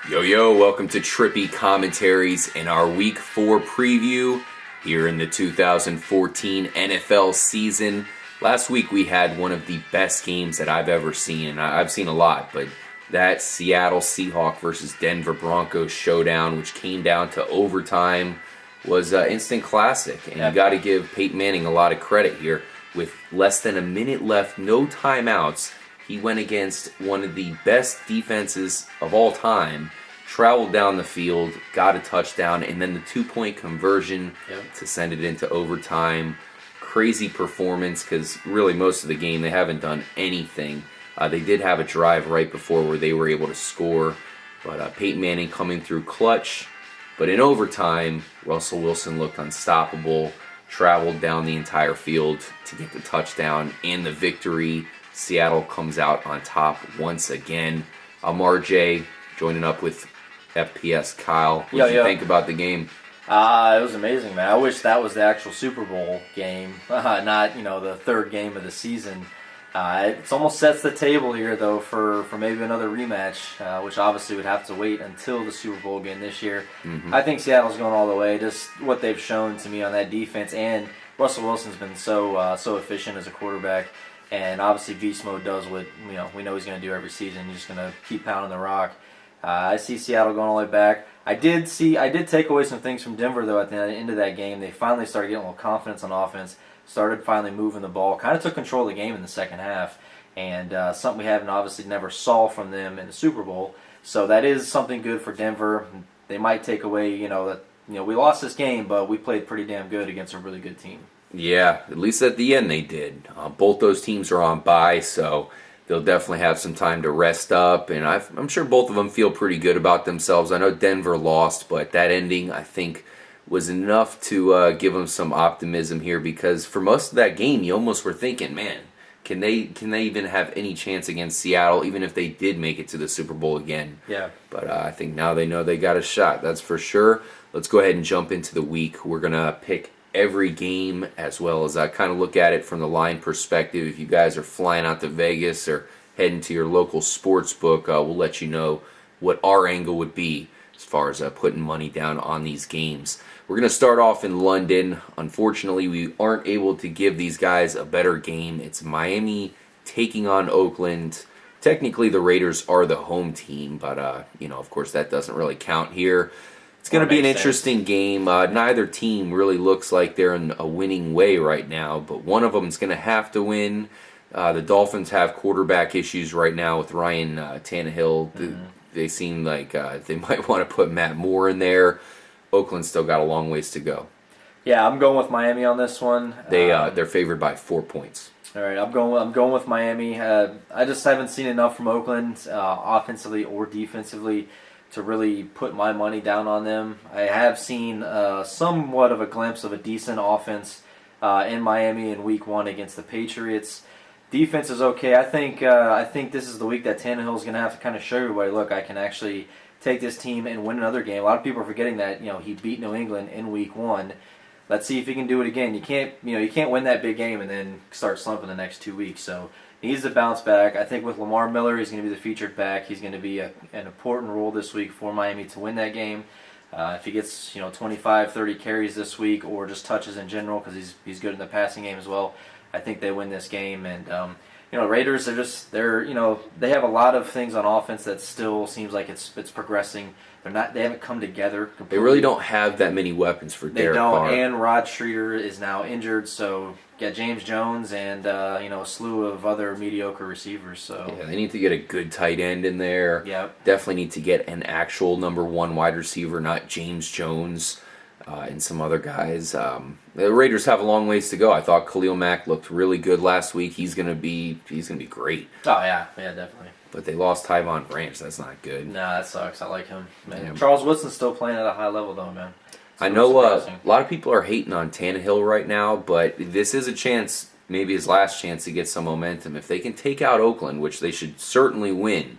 Yo, welcome to Trippy Commentaries and our Week 4 preview here in the 2014 NFL season. Last week we had one of the best games that I've ever seen, and I've seen a lot, but that Seattle Seahawks versus Denver Broncos showdown, which came down to overtime, was an instant classic. And you got to give Peyton Manning a lot of credit here. With less than a minute left, no timeouts, he went against one of the best defenses of all time, traveled down the field, got a touchdown, and then the 2-point conversion to send it into overtime. Crazy performance because really most of the game they haven't done anything. They did have a drive right before where they were able to score, but Peyton Manning coming through clutch. But in overtime, Russell Wilson looked unstoppable, traveled down the entire field to get the touchdown and the victory. Seattle comes out on top once again. I'm RJ, joining up with FPS Kyle. What did you think about the game? It was amazing, man. I wish that was the actual Super Bowl game, not the third game of the season. It almost sets the table here, though, for maybe another rematch, which obviously would have to wait until the Super Bowl again this year. I think Seattle's going all the way. Just what they've shown to me on that defense, and Russell Wilson's been so efficient as a quarterback. And obviously, beast mode does what we know he's going to do every season. He's just going to keep pounding the rock. I see Seattle going all the way back. I did take away some things from Denver though at the end of that game. They finally started getting a little confidence on offense. Started finally moving the ball. Kind of took control of the game in the second half, and something we haven't obviously never saw from them in the Super Bowl. So that is something good for Denver. They might take away that we lost this game, but we played pretty damn good against a really good team. Yeah, at least at the end they did. Both those teams are on bye, so they'll definitely have some time to rest up, and I'm sure both of them feel pretty good about themselves. I know Denver lost, but that ending, I think, was enough to give them some optimism here, because for most of that game, you almost were thinking, man, can they even have any chance against Seattle, even if they did make it to the Super Bowl again? Yeah. But I think now they know they got a shot, that's for sure. Let's go ahead and jump into the week. We're going to pick every game, as well as I kind of look at it from the line perspective. If you guys are flying out to Vegas or heading to your local sports book, we'll let you know what our angle would be as far as putting money down on these games. We're going to start off in London. Unfortunately, we aren't able to give these guys a better game. It's Miami taking on Oakland. Technically, the Raiders are the home team, but of course, that doesn't really count here. It's going to be an interesting game. Neither team really looks like they're in a winning way right now, but one of them is going to have to win. The Dolphins have quarterback issues right now with Ryan Tannehill. They seem like they might want to put Matt Moore in there. Oakland's still got a long ways to go. Yeah, I'm going with Miami on this one. They're favored by 4 points. All right, I'm going with Miami. I just haven't seen enough from Oakland, offensively or defensively, to really put my money down on them. I have seen somewhat of a glimpse of a decent offense in Miami in Week 1 against the Patriots. Defense is okay. I think this is the week that Tannehill is going to have to kind of show everybody, look, I can actually take this team and win another game. A lot of people are forgetting that he beat New England in Week 1. Let's see if he can do it again. You can't win that big game and then start slumping the next 2 weeks. So he needs to bounce back. I think with Lamar Miller, he's going to be the featured back. He's going to be an important role this week for Miami to win that game. If he gets 25, 30 carries this week, or just touches in general, because he's good in the passing game as well, I think they win this game. And Raiders they have a lot of things on offense that still seems like it's progressing. They haven't come together completely. They really don't have that many weapons for Derek Carr. And Rod Streeter is now injured, so got James Jones and a slew of other mediocre receivers. So yeah, they need to get a good tight end in there. Yep. Definitely need to get an actual number 1 wide receiver, not James Jones and some other guys. The Raiders have a long ways to go. I thought Khalil Mack looked really good last week. He's gonna be great. Oh yeah, definitely. But they lost Tyvon Branch. That's not good. Nah, that sucks. I like him, man. Yeah. Charles Woodson's still playing at a high level, though, man. I know a lot of people are hating on Tannehill right now, but this is a chance, maybe his last chance, to get some momentum. If they can take out Oakland, which they should certainly win,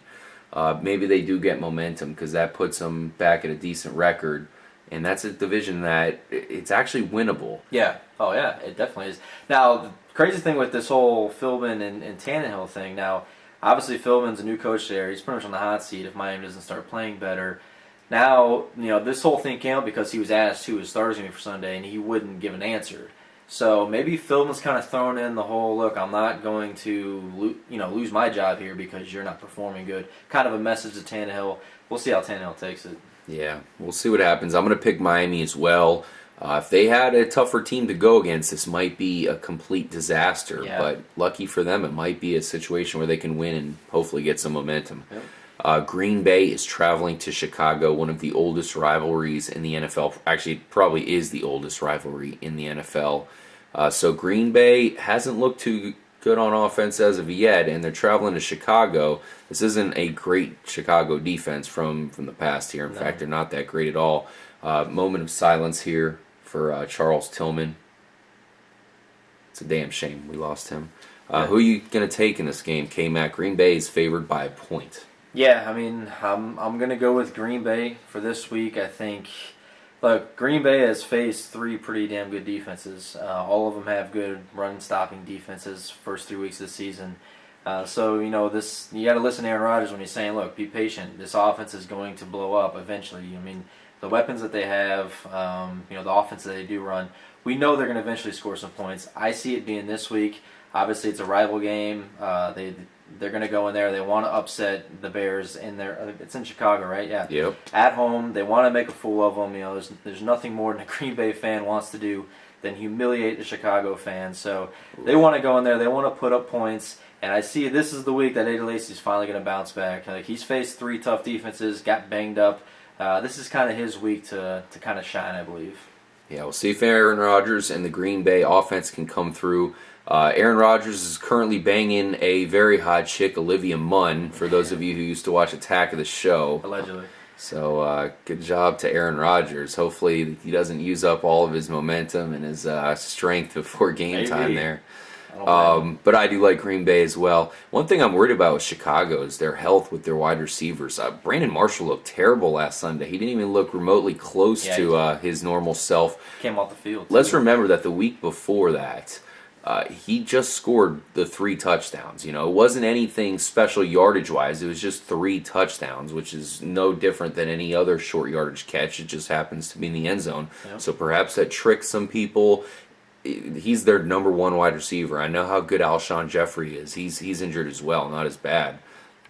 maybe they do get momentum, because that puts them back at a decent record. And that's a division that it's actually winnable. Yeah. Oh, yeah. It definitely is. Now, the crazy thing with this whole Philbin and Tannehill thing, now, obviously Philbin's a new coach there. He's pretty much on the hot seat if Miami doesn't start playing better. Now, this whole thing came out because he was asked who his starter's going to be for Sunday, and he wouldn't give an answer. So maybe Philbin's kind of thrown in the whole, look, I'm not going to lose my job here because you're not performing good. Kind of a message to Tannehill. We'll see how Tannehill takes it. Yeah, we'll see what happens. I'm going to pick Miami as well. If they had a tougher team to go against, this might be a complete disaster. Yeah. But lucky for them, it might be a situation where they can win and hopefully get some momentum. Yep. Green Bay is traveling to Chicago, one of the oldest rivalries in the NFL. Actually, it probably is the oldest rivalry in the NFL. So Green Bay hasn't looked too good on offense as of yet, and they're traveling to Chicago. This isn't a great Chicago defense from the past here. In fact, they're not that great at all. Moment of silence here for Charles Tillman. It's a damn shame we lost him. Who are you going to take in this game, K-Mac? Green Bay is favored by a point. Yeah, I mean, I'm going to go with Green Bay for this week. I think, look, Green Bay has faced 3 pretty damn good defenses. All of them have good run-stopping defenses first 3 weeks of the season. So, you got to listen to Aaron Rodgers when he's saying, look, be patient. This offense is going to blow up eventually. I mean, the weapons that they have, the offense that they do run, we know they're going to eventually score some points. I see it being this week. Obviously, it's a rival game. They're going to go in there. They want to upset the Bears in there. It's in Chicago, right? Yeah. Yep. At home, they want to make a fool of them. There's nothing more than a Green Bay fan wants to do than humiliate the Chicago fans. So they want to go in there. They want to put up points. And I see this is the week that Eddie Lacy's finally going to bounce back. Like, he's faced 3 tough defenses, got banged up. This is kind of his week to kind of shine, I believe. Yeah, we'll see if Aaron Rodgers and the Green Bay offense can come through. Aaron Rodgers is currently banging a very hot chick, Olivia Munn, for those of you who used to watch Attack of the Show. Allegedly. So good job to Aaron Rodgers. Hopefully he doesn't use up all of his momentum and his strength before game time there. But I do like Green Bay as well. One thing I'm worried about with Chicago is their health with their wide receivers. Brandon Marshall looked terrible last Sunday. He didn't even look remotely close to his normal self. Came off the field. Let's remember that the week before that, he just scored the 3 touchdowns. It wasn't anything special yardage-wise. It was just 3 touchdowns, which is no different than any other short yardage catch. It just happens to be in the end zone. Yep. So perhaps that tricks some people. He's their number 1 wide receiver. I know how good Alshon Jeffrey is. He's injured as well, not as bad.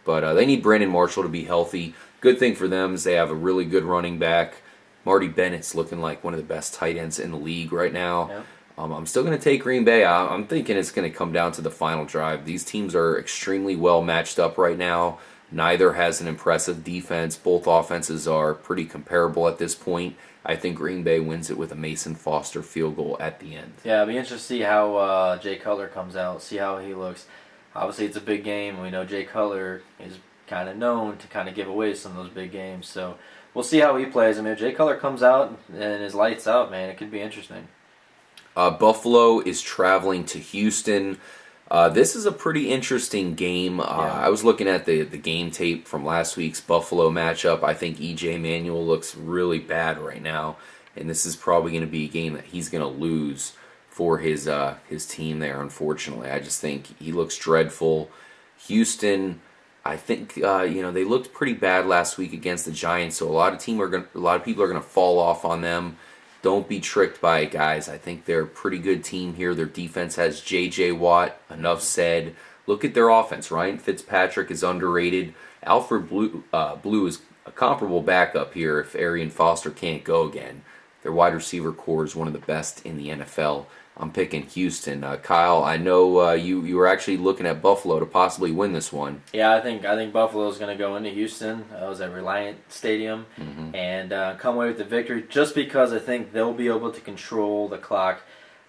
But they need Brandon Marshall to be healthy. Good thing for them is they have a really good running back. Marty Bennett's looking like one of the best tight ends in the league right now. Yep. I'm still going to take Green Bay. I'm thinking it's going to come down to the final drive. These teams are extremely well matched up right now. Neither has an impressive defense. Both offenses are pretty comparable at this point. I think Green Bay wins it with a Mason Foster field goal at the end. Yeah, it'll be interesting to see how Jay Cutler comes out, see how he looks. Obviously, it's a big game. We know Jay Cutler is kind of known to kind of give away some of those big games. So we'll see how he plays. I mean, if Jay Cutler comes out and his lights out, man, it could be interesting. Buffalo is traveling to Houston. This is a pretty interesting game. I was looking at the game tape from last week's Buffalo matchup. I think E.J. Manuel looks really bad right now, and this is probably going to be a game that he's going to lose for his team there, unfortunately. I just think he looks dreadful. Houston, I think they looked pretty bad last week against the Giants, so a lot of people are going to fall off on them. Don't be tricked by it, guys. I think they're a pretty good team here. Their defense has J.J. Watt. Enough said. Look at their offense. Ryan Fitzpatrick is underrated. Alfred Blue is a comparable backup here if Arian Foster can't go again. Their wide receiver core is one of the best in the NFL. I'm picking Houston. Kyle, I know you were actually looking at Buffalo to possibly win this one. Yeah, I think Buffalo's going to go into Houston. It was at Reliant Stadium and come away with the victory just because I think they'll be able to control the clock.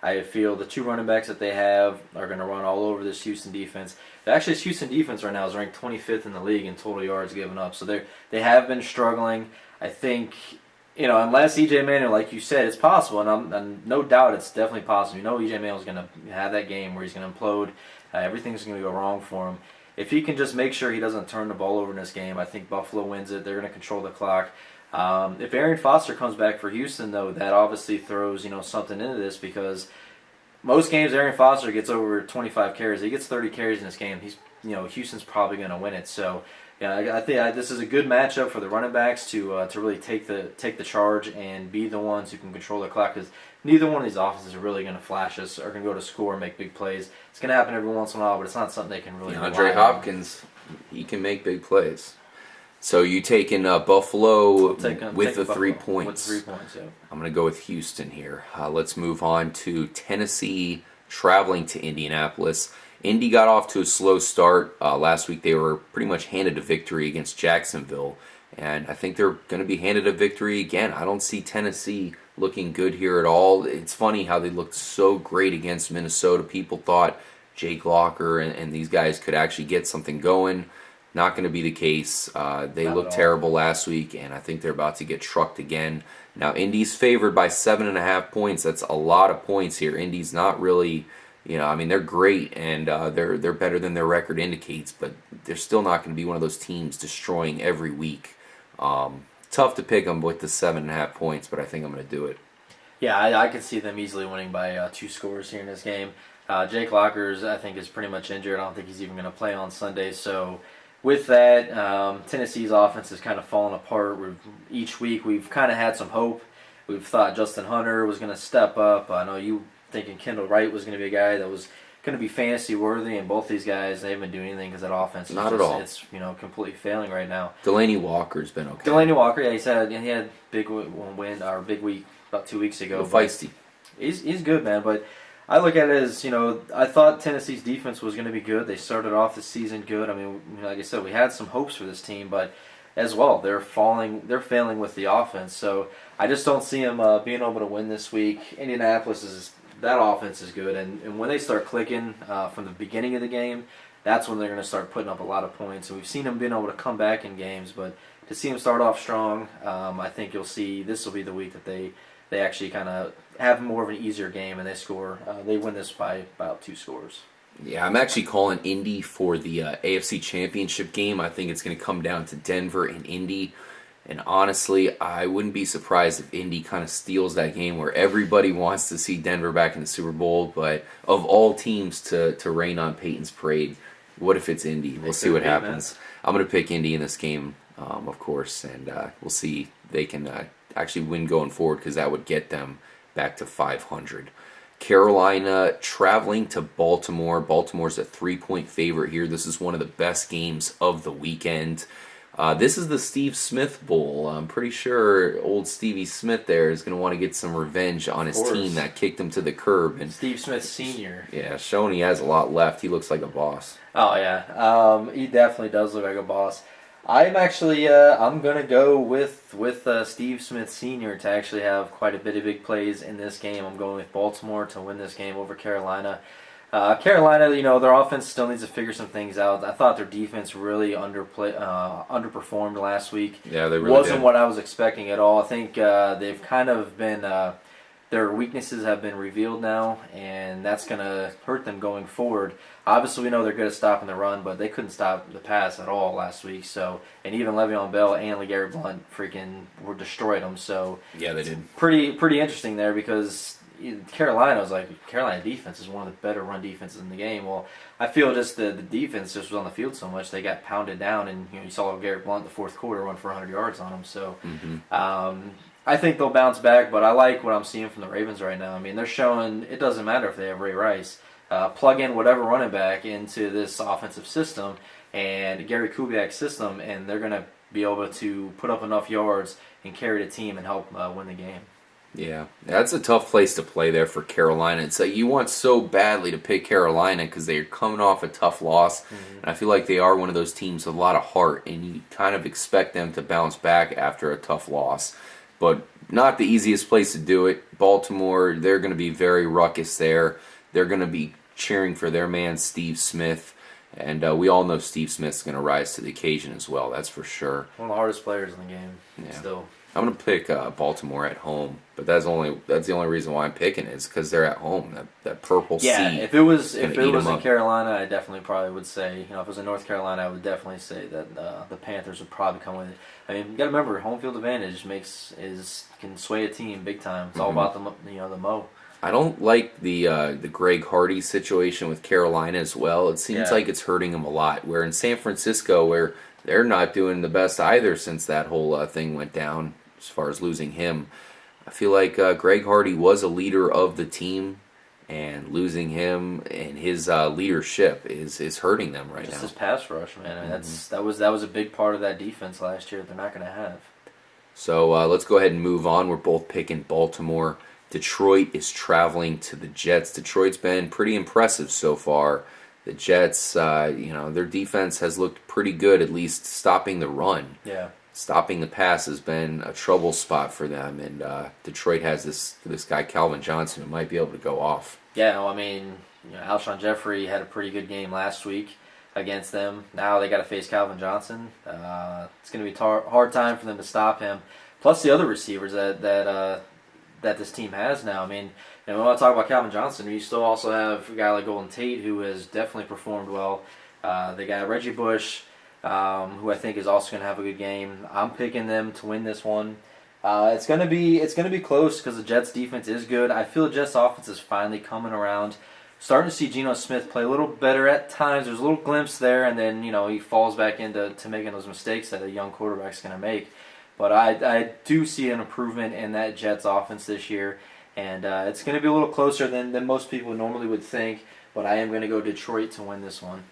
I feel the 2 running backs that they have are going to run all over this Houston defense. Actually, this Houston defense right now is ranked 25th in the league in total yards given up. So they have been struggling. I think, unless E.J. Manuel, like you said, it's possible, and no doubt it's definitely possible. E.J. Manuel's going to have that game where he's going to implode. Everything's going to go wrong for him. If he can just make sure he doesn't turn the ball over in this game, I think Buffalo wins it. They're going to control the clock. If Arian Foster comes back for Houston, though, that obviously throws something into this because most games Arian Foster gets over 25 carries. He gets 30 carries in this game. He's Houston's probably going to win it. So yeah, I think this is a good matchup for the running backs to really take the charge and be the ones who can control the clock, because neither one of these offenses are really going to flash us or going to go to score and make big plays. It's going to happen every once in a while, but it's not something they can really. DeAndre Hopkins, he can make big plays. So you taking Buffalo with the 3 points. With 3 points, yeah. I'm going to go with Houston here. Let's move on to Tennessee traveling to Indianapolis. Indy got off to a slow start. Last week they were pretty much handed a victory against Jacksonville. And I think they're going to be handed a victory again. I don't see Tennessee looking good here at all. It's funny how they looked so great against Minnesota. People thought Jake Locker and these guys could actually get something going. Not going to be the case. They looked terrible last week, and I think they're about to get trucked again. Now, Indy's favored by 7.5 points. That's a lot of points here. Indy's not really, they're great, and they're better than their record indicates, but they're still not going to be one of those teams destroying every week. Tough to pick them with the 7.5 points, but I think I'm going to do it. Yeah, I could see them easily winning by 2 scores here in this game. Jake Lockers, I think, is pretty much injured. I don't think he's even going to play on Sunday, so with that, Tennessee's offense is kind of falling apart. Each week we've kind of had some hope. We've thought Justin Hunter was going to step up. I know you thinking Kendall Wright was going to be a guy that was going to be fantasy worthy, and both these guys, they haven't been doing anything because that offense is not at all. It's completely failing right now. Delaney Walker's been okay. Delaney Walker, yeah, he had big win or big week about 2 weeks ago. Feisty. He's good, man, but I look at it as, I thought Tennessee's defense was going to be good. They started off the season good. I mean, like I said, we had some hopes for this team, but as well, they're failing with the offense. So I just don't see them being able to win this week. That offense is good, and when they start clicking from the beginning of the game, that's when they're going to start putting up a lot of points. And we've seen them being able to come back in games, but to see them start off strong, I think you'll see this will be the week that they actually kind of have more of an easier game, and they win this by about 2 scores. Yeah, I'm actually calling Indy for the AFC Championship game. I think it's going to come down to Denver and Indy. And honestly, I wouldn't be surprised if Indy kind of steals that game where everybody wants to see Denver back in the Super Bowl. But of all teams to rain on Peyton's parade, what if it's Indy? We'll see what happens. I'm going to pick Indy in this game, of course, and we'll see if they can actually win going forward, because that would get them back to 500. Carolina traveling to Baltimore. Baltimore's a 3-point favorite here. This is one of the best games of the weekend. This is the Steve Smith Bowl. I'm pretty sure old Stevie Smith there is going to want to get some revenge on his team that kicked him to the curb. And Steve Smith Sr. Yeah, showing he has a lot left. He looks like a boss. Oh, yeah. He definitely does look like a boss. I'm actually I'm gonna go with Steve Smith Sr. to actually have quite a bit of big plays in this game. I'm going with Baltimore to win this game over Carolina. Carolina, their offense still needs to figure some things out. I thought their defense really underperformed last week. Yeah, they really wasn't did. What I was expecting at all. I think they've kind of been their weaknesses have been revealed now, and that's going to hurt them going forward. Obviously, we know they're good at stopping the run, but they couldn't stop the pass at all last week. So, and even Le'Veon Bell and LeGarrette Blount were destroyed them. So yeah, they did. Pretty interesting there, because Carolina defense is one of the better run defenses in the game. Well, I feel just the defense just was on the field so much, they got pounded down, and you saw LeGarrette Blount in the fourth quarter run for 100 yards on them. So. I think they'll bounce back, but I like what I'm seeing from the Ravens right now. I mean, they're showing it doesn't matter if they have Ray Rice. Plug in whatever running back into this offensive system and Gary Kubiak's system, and they're going to be able to put up enough yards and carry the team and help win the game. Yeah, that's a tough place to play there for Carolina. It's like you want so badly to pick Carolina because they're coming off a tough loss. And I feel like they are one of those teams with a lot of heart, and you kind of expect them to bounce back after a tough loss. But not the easiest place to do it. Baltimore, they're going to be very ruckus there. They're going to be cheering for their man Steve Smith. And we all know Steve Smith's going to rise to the occasion as well, that's for sure. One of the hardest players in the game, still. I'm going to pick Baltimore at home, but that's the only reason why I'm picking it is because they're at home. That purple sea. Yeah, if it was in Carolina, I definitely probably would say, if it was in North Carolina, I would definitely say that the Panthers would probably come with it. I mean, you got to remember, home field advantage can sway a team big time. It's all about the mo. I don't like the Greg Hardy situation with Carolina as well. It seems like it's hurting him a lot. Where in San Francisco, where they're not doing the best either since that whole thing went down as far as losing him. I feel like Greg Hardy was a leader of the team, and losing him and his leadership is hurting them right now. Just his pass rush, man. I mean, that was a big part of that defense last year that they're not going to have. So let's go ahead and move on. We're both picking Baltimore. Detroit is traveling to the Jets. Detroit's been pretty impressive so far. The Jets, their defense has looked pretty good, at least stopping the run. Yeah. Stopping the pass has been a trouble spot for them, and Detroit has this guy Calvin Johnson who might be able to go off. Yeah, well, I mean, Alshon Jeffrey had a pretty good game last week against them. Now they got to face Calvin Johnson. It's going to be a hard time for them to stop him. Plus the other receivers that this team has now. I mean, we want to talk about Calvin Johnson. You still also have a guy like Golden Tate who has definitely performed well. They got Reggie Bush, who I think is also going to have a good game. I'm picking them to win this one. It's gonna be close because the Jets defense is good. I feel the Jets offense is finally coming around. Starting to see Geno Smith play a little better at times. There's a little glimpse there, and then he falls back into making those mistakes that a young quarterback's gonna make. But I do see an improvement in that Jets offense this year, and it's gonna be a little closer than most people normally would think. But I am gonna go Detroit to win this one.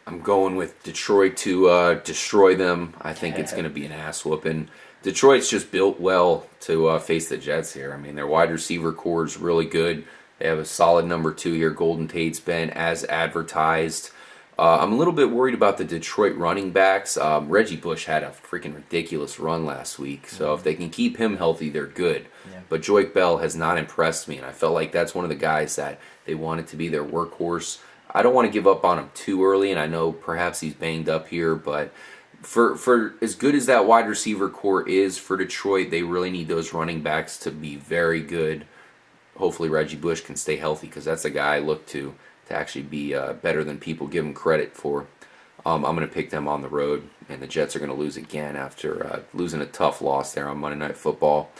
I'm going with Detroit to destroy them. I think it's going to be an ass whooping. Detroit's just built well to face the Jets here. I mean, their wide receiver core is really good. They have a solid number 2 here. Golden Tate's been as advertised. I'm a little bit worried about the Detroit running backs. Reggie Bush had a freaking ridiculous run last week. So if they can keep him healthy, they're good. Yeah. But Joique Bell has not impressed me, and I felt like that's one of the guys that they wanted to be their workhorse. I don't want to give up on him too early, and I know perhaps he's banged up here, but for as good as that wide receiver core is for Detroit, they really need those running backs to be very good. Hopefully Reggie Bush can stay healthy because that's a guy I look to actually be better than people give him credit for. I'm going to pick them on the road, and the Jets are going to lose again after losing a tough loss there on Monday Night Football.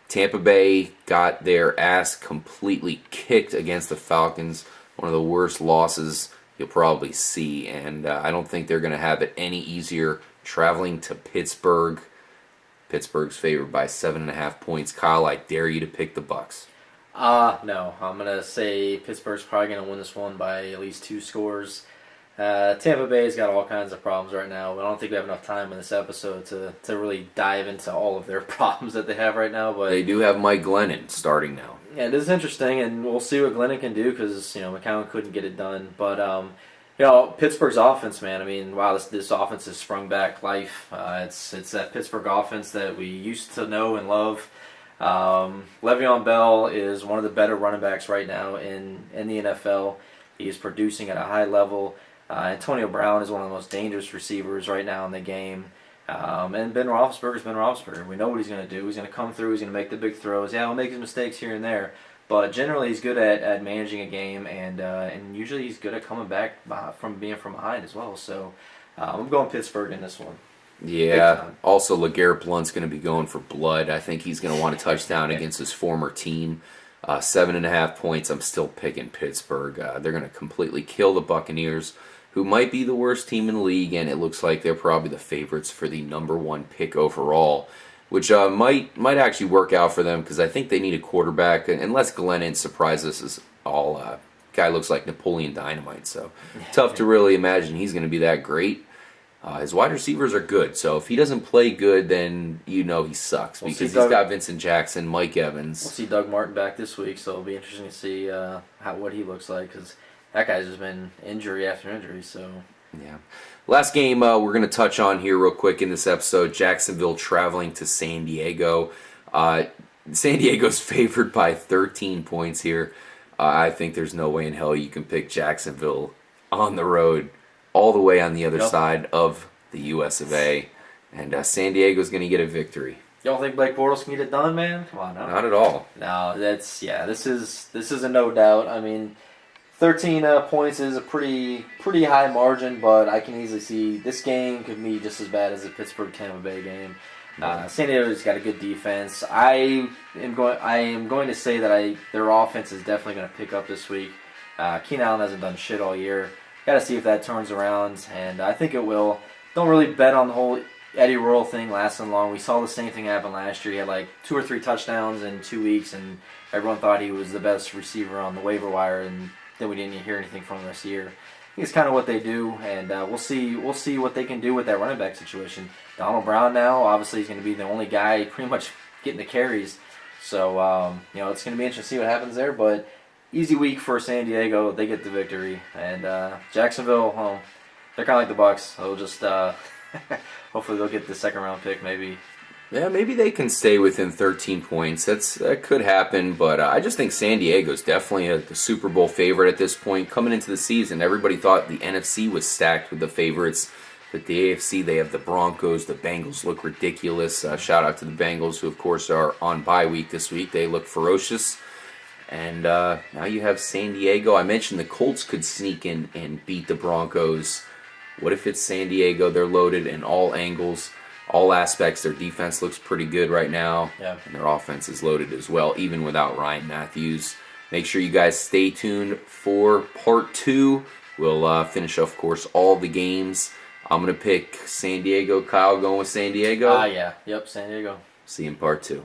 Tampa Bay got their ass completely kicked against the Falcons. One of the worst losses you'll probably see, and I don't think they're going to have it any easier traveling to Pittsburgh. Pittsburgh's favored by 7.5 points. Kyle, I dare you to pick the Bucs. No. I'm going to say Pittsburgh's probably going to win this one by at least 2 scores. Tampa Bay's got all kinds of problems right now. I don't think we have enough time in this episode to really dive into all of their problems that they have right now. But they do have Mike Glennon starting now. Yeah, it is interesting, and we'll see what Glennon can do because McCown couldn't get it done. But Pittsburgh's offense, man. I mean, wow, this offense has sprung back life. It's that Pittsburgh offense that we used to know and love. Le'Veon Bell is one of the better running backs right now in the NFL. He is producing at a high level. Antonio Brown is one of the most dangerous receivers right now in the game. And Ben Roethlisberger's Ben Roethlisberger. We know what he's going to do. He's going to come through. He's going to make the big throws. Yeah, he'll make his mistakes here and there. But generally, he's good at managing a game, and usually he's good at coming back from being from behind as well. So I'm going Pittsburgh in this one. Yeah. Also, LeGarrette Blount's going to be going for blood. I think he's going to want a touchdown against his former team. 7.5 points. I'm still picking Pittsburgh. They're going to completely kill the Buccaneers, who might be the worst team in the league, and it looks like they're probably the favorites for the number 1 pick overall, which might actually work out for them because I think they need a quarterback, unless Glennon surprises us all. Guy looks like Napoleon Dynamite, so tough to really imagine he's going to be that great. His wide receivers are good, so if he doesn't play good, then he sucks because he's got Vincent Jackson, Mike Evans. We'll see Doug Martin back this week, so it'll be interesting to see what he looks like because that guy's just been injury after injury. So yeah. Last game we're going to touch on here real quick in this episode, Jacksonville traveling to San Diego. San Diego's favored by 13 points here. I think there's no way in hell you can pick Jacksonville on the road all the way on the other side of the US of A. And San Diego's going to get a victory. You don't think Blake Bortles can get it done, man? Come on, no. Not at all. No, this is a no doubt. I mean, 13 points is a pretty high margin, but I can easily see this game could be just as bad as the Pittsburgh-Tampa Bay game. San Diego's got a good defense. I am going to say that their offense is definitely going to pick up this week. Keenan Allen hasn't done shit all year. Got to see if that turns around, and I think it will. Don't really bet on the whole Eddie Royal thing lasting long. We saw the same thing happen last year. He had like 2 or 3 touchdowns in 2 weeks, and everyone thought he was the best receiver on the waiver wire, and then we didn't hear anything from him this year. I think it's kind of what they do, and we'll see what they can do with that running back situation. Donald Brown now, obviously, he's going to be the only guy pretty much getting the carries. So, it's going to be interesting to see what happens there, but easy week for San Diego. They get the victory. And Jacksonville, they're kind of like the Bucs. They'll just, hopefully they'll get the second-round pick maybe. Yeah, maybe they can stay within 13 points. That could happen, but I just think San Diego's definitely the Super Bowl favorite at this point. Coming into the season, everybody thought the NFC was stacked with the favorites, but the AFC, they have the Broncos. The Bengals look ridiculous. Shout out to the Bengals, who, of course, are on bye week this week. They look ferocious. And now you have San Diego. I mentioned the Colts could sneak in and beat the Broncos. What if it's San Diego? They're loaded in all angles. All aspects. Their defense looks pretty good right now. Yeah. And their offense is loaded as well, even without Ryan Matthews. Make sure you guys stay tuned for part 2. We'll finish, of course, all the games. I'm going to pick San Diego. Kyle going with San Diego? Yeah. Yep, San Diego. See you in part 2.